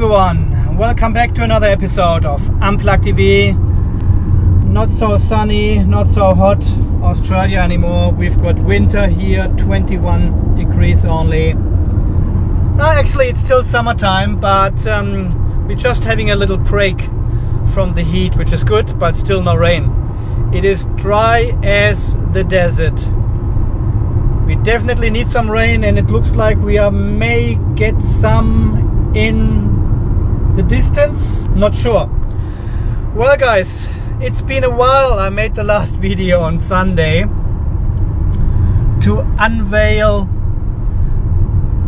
everyone, welcome back to another episode of Unplugged TV. Not so sunny, not so hot Australia anymore. We've got winter here, 21 degrees only. Actually it's still summertime, but we're just having a little break from the heat, which is good, but still no rain. It is dry as the desert. We definitely need some rain, and it looks like we may get some in the distance. Not sure. Well guys, it's been a while. I made the last video on Sunday to unveil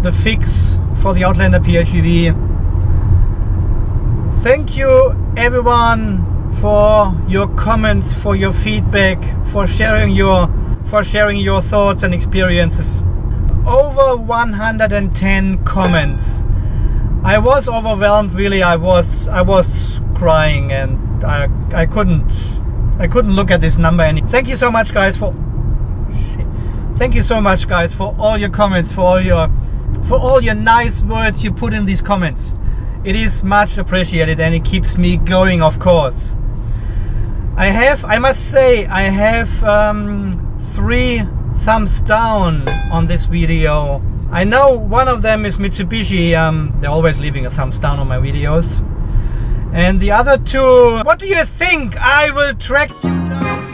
the fix for the Outlander PHEV. Thank you everyone for your comments, for your feedback, for sharing your thoughts and experiences. Over 110 comments. I was overwhelmed, really. I was crying, and I couldn't look at this number any. Thank you so much guys for all your comments, for all your nice words you put in these comments. It is much appreciated, and it keeps me going, of course. I must say I have 3 thumbs down on this video. I know one of them is Mitsubishi. They're always leaving a thumbs down on my videos. And the other 2, what do you think? I will track you down.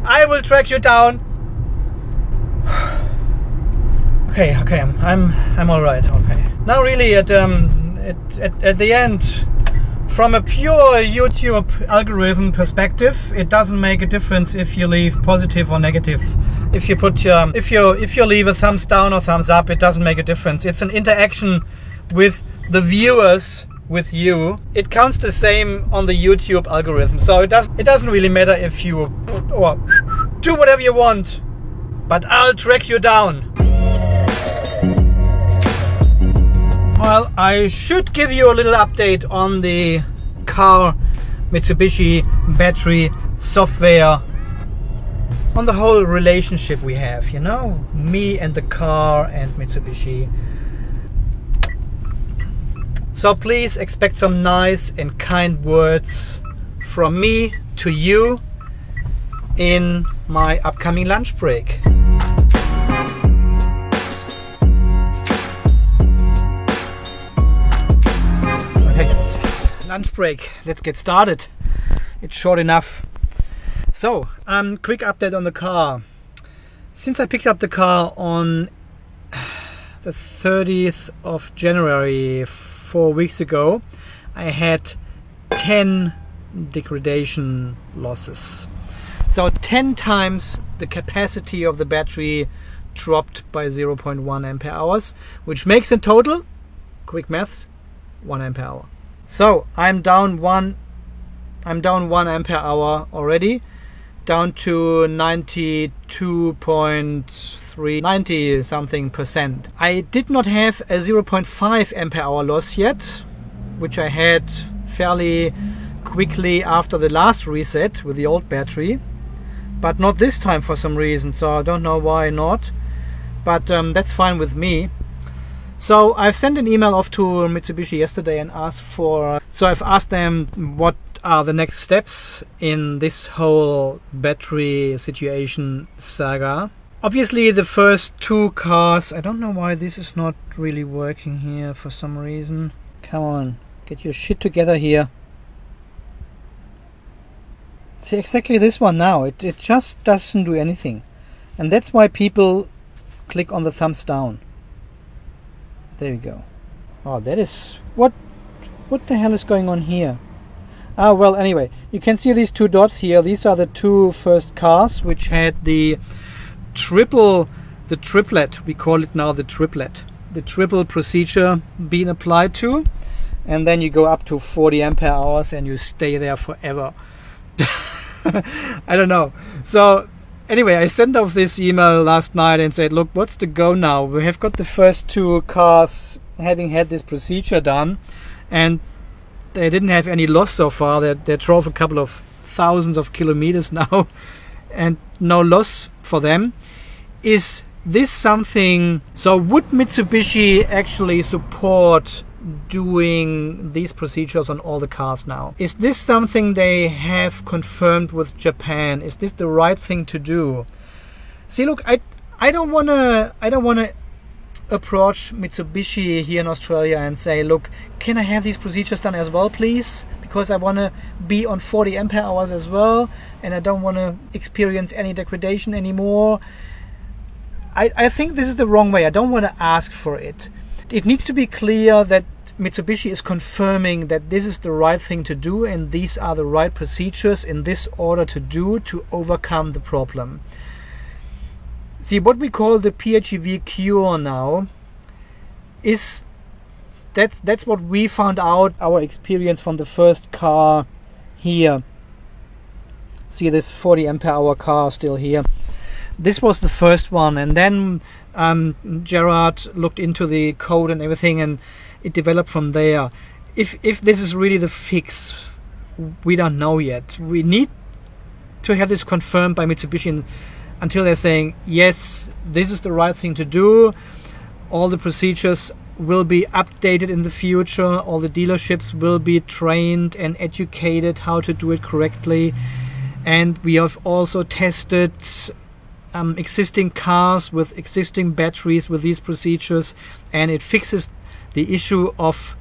I will track you down. Okay, I'm all right. Okay. Now, really, at the end, from a pure YouTube algorithm perspective, it doesn't make a difference if you leave positive or negative. If you put if you leave a thumbs down or thumbs up, it doesn't make a difference. It's an interaction with the viewers, with you. It counts the same on the YouTube algorithm. So it doesn't really matter if you or do whatever you want, but I'll track you down. Well, I should give you a little update on the car, Mitsubishi, battery, software, on the whole relationship we have, you know, me and the car and Mitsubishi. So please expect some nice and kind words from me to you in my upcoming lunch break. Lunch break, let's get started. It's short enough. So, quick update on the car. Since I picked up the car on the 30th of January, 4 weeks ago, I had 10 degradation losses. So 10 times the capacity of the battery dropped by 0.1 ampere hours, which makes in total, quick maths, 1 ampere hour. So I'm down 1 ampere hour already, down to 92.3, 90 something %. I did not have a 0.5 ampere hour loss yet, which I had fairly quickly after the last reset with the old battery, but not this time for some reason. So I don't know why not, but that's fine with me. So I've sent an email off to Mitsubishi yesterday and asked for, so I've asked them what are the next steps in this whole battery situation saga. Obviously the first 2 cars, I don't know why this is not really working here for some reason. Come on, get your shit together here. See, exactly this one now, it just doesn't do anything. And that's why people click on the thumbs down. There we go. Oh, that is... What the hell is going on here? Ah, well, anyway, you can see these 2 dots here. These are the 2 first cars which had the triplet. We call it now the triplet. The triple procedure being applied to. And then you go up to 40 ampere hours and you stay there forever. I don't know. So... Anyway, I sent off this email last night and said, look, what's the go now? We have got the first 2 cars having had this procedure done, and they didn't have any loss so far. They drove a couple of thousands of kilometers now and no loss for them. Is this something, so would Mitsubishi actually support doing these procedures on all the cars now? Is this something they have confirmed with Japan? Is this the right thing to do? See, look, I don't wanna approach Mitsubishi here in Australia and say, look, can I have these procedures done as well, please? Because I want to be on 40 ampere hours as well, and I don't want to experience any degradation anymore. I think this is the wrong way. I don't want to ask for it. It needs to be clear that Mitsubishi is confirming that this is the right thing to do and these are the right procedures in this order to do to overcome the problem. See, what we call the PHEV cure now is that's what we found out, our experience from the first car here. See this 40 ampere hour car still here. This was the first one, and then Gerard looked into the code and everything, and it developed from there. If this is really the fix, we don't know yet. We need to have this confirmed by Mitsubishi until they're saying, yes, this is the right thing to do. All the procedures will be updated in the future. All the dealerships will be trained and educated how to do it correctly. And we have also tested existing cars with existing batteries with these procedures, and it fixes the issue of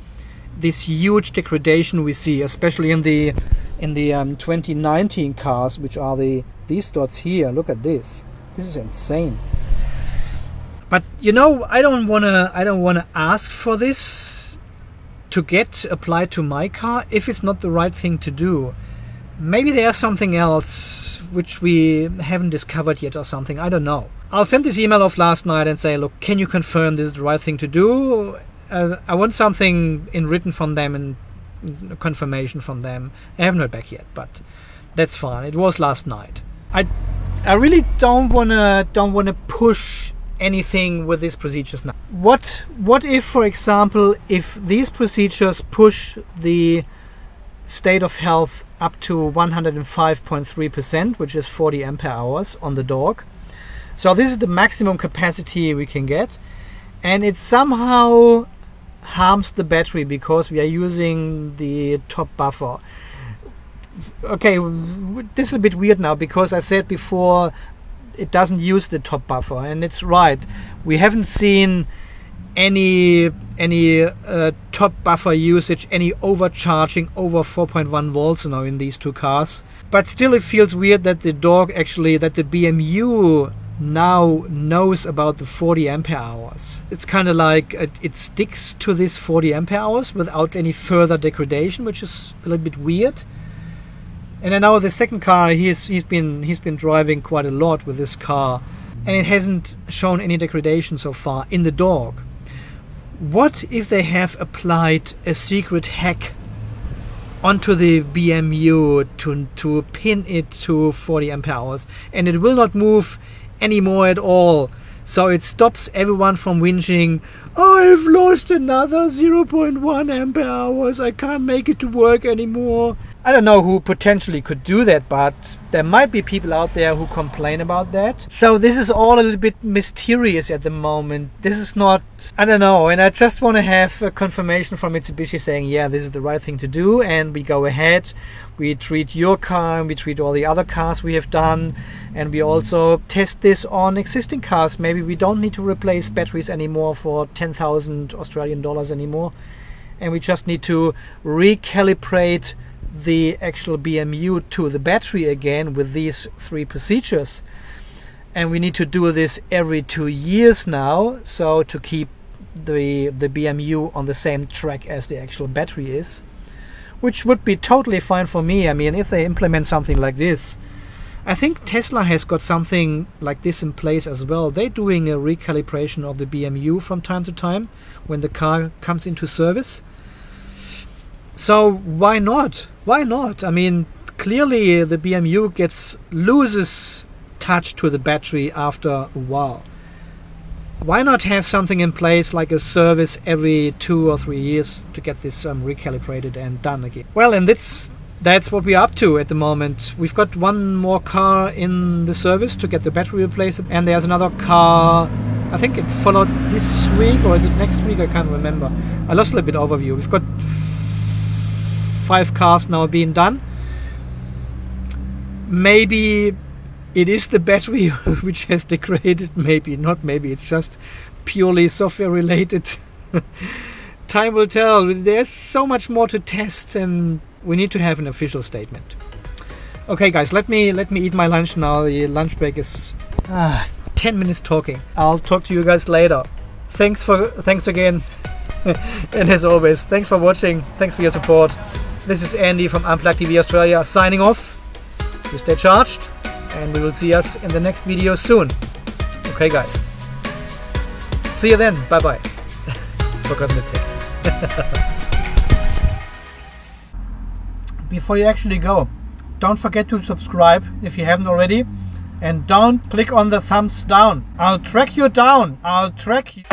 this huge degradation we see, especially in the 2019 cars, which are these dots here. Look at this. This is insane. But you know, I don't wanna ask for this to get applied to my car if it's not the right thing to do. Maybe there's something else which we haven't discovered yet or something. I don't know. I'll send this email off last night and say, look, can you confirm this is the right thing to do? I want something in written from them and confirmation from them. I haven't heard back yet, but that's fine. It was last night. I really don't wanna push anything with these procedures now. What if, for example, if these procedures push the state of health up to 105.3%, which is 40 ampere hours on the dog. So this is the maximum capacity we can get, and it somehow harms the battery because we are using the top buffer. Okay, this is a bit weird now because I said before it doesn't use the top buffer, and it's right. We haven't seen any top buffer usage, any overcharging over 4.1 volts now in these two cars. But still it feels weird that the dog actually, that the BMU now knows about the 40 ampere hours. It's kind of like it sticks to this 40 ampere hours without any further degradation, which is a little bit weird. And I know the second car, he's been driving quite a lot with this car, and it hasn't shown any degradation so far in the dog. What if they have applied a secret hack onto the BMU to pin it to 40 ampere hours, and it will not move anymore at all? So it stops everyone from whinging, I've lost another 0.1 ampere hours, I can't make it to work anymore. I don't know who potentially could do that, but there might be people out there who complain about that. So this is all a little bit mysterious at the moment. This is not, I don't know, and I just want to have a confirmation from Mitsubishi saying, yeah, this is the right thing to do, and we go ahead. We treat your car and we treat all the other cars we have done, and we also test this on existing cars. Maybe we don't need to replace batteries anymore for 10,000 Australian dollars anymore, and we just need to recalibrate the actual BMU to the battery again with these 3 procedures. And we need to do this every 2 years now, so to keep the BMU on the same track as the actual battery is, which would be totally fine for me. I mean, if they implement something like this. I think Tesla has got something like this in place as well. They're doing a recalibration of the BMU from time to time when the car comes into service. So why not? Why not? I mean, clearly the BMU loses touch to the battery after a while. Why not have something in place like a service every 2 or 3 years to get this recalibrated and done again? Well, in this that's what we're up to at the moment. We've got one more car in the service to get the battery replaced, and there's another car, I think it followed this week, or is it next week? I can't remember. I lost a little bit overview. We've got 5 cars now being done. Maybe it is the battery which has degraded, maybe not, maybe it's just purely software related. Time will tell. There's so much more to test, and we need to have an official statement. Okay guys, let me eat my lunch now. The lunch break is 10 minutes talking. I'll talk to you guys later. Thanks again. And as always, thanks for watching. Thanks for your support. This is Andy from Unplugged TV Australia signing off. You stay charged, and we will see us in the next video soon. Okay guys, see you then. Bye bye. Forgotten the text. Before you actually go, don't forget to subscribe if you haven't already, and don't click on the thumbs down. I'll track you down. I'll track you.